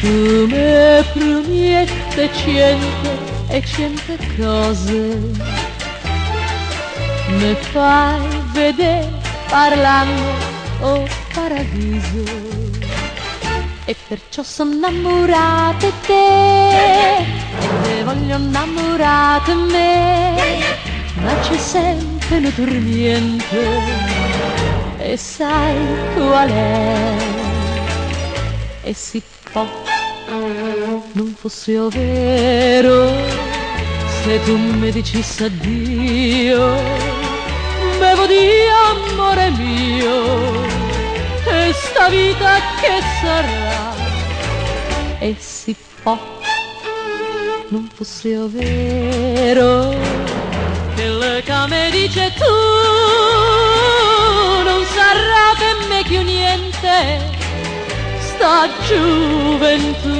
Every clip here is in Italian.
Tu mi prometti cento cose, mi fai vedere parlando oh paradiso, e perciò sono innamorata di te, e te voglio innamorata di me, ma c'è sempre un tormento, e sai qual è? E si può non fosse vero se tu mi dicessi addio, bevo di amore mio, e sta vita che sarà? E si può non fosse vero quello che mi dice tu, non sarà per me più niente sta gioventù,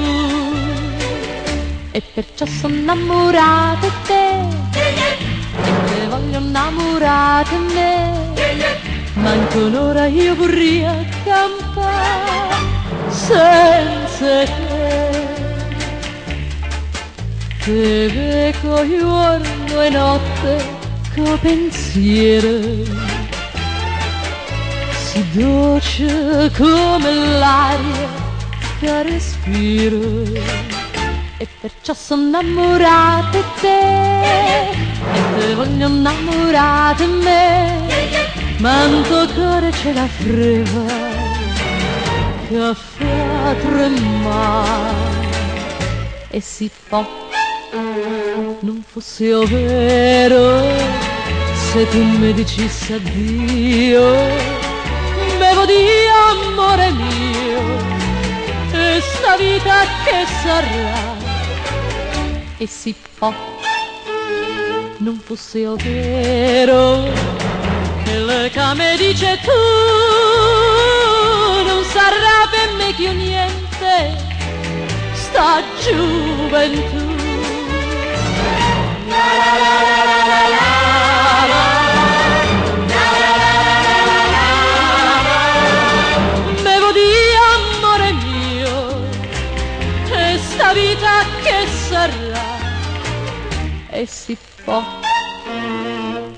e perciò sono innamorata di te, e te voglio innamorata di me, ma anche un'ora io vorrei campare senza te. Te vedo giorno e notte co pensiero, si dolce come l'aria che respiro, e perciò sono innamorata di te, e te voglio innamorata di me, ma in tuo cuore c'è la freva che fa tremare, e si può non fosse vero se tu mi dicessi addio, bevo di amore mio, e sta vita che sarà? E si può non fosse vero quello che mi dice tu, non sarà per me più niente sta gioventù. Bevo di amore mio, e sta vita che sarà? E si può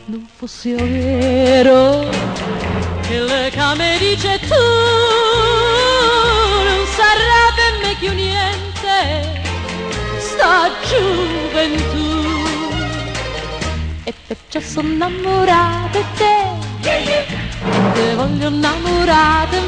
non fosse vero quello che mi dice tu, non sarà per me più niente sta gioventù, e perciò sono innamorata di te, te voglio innamorata di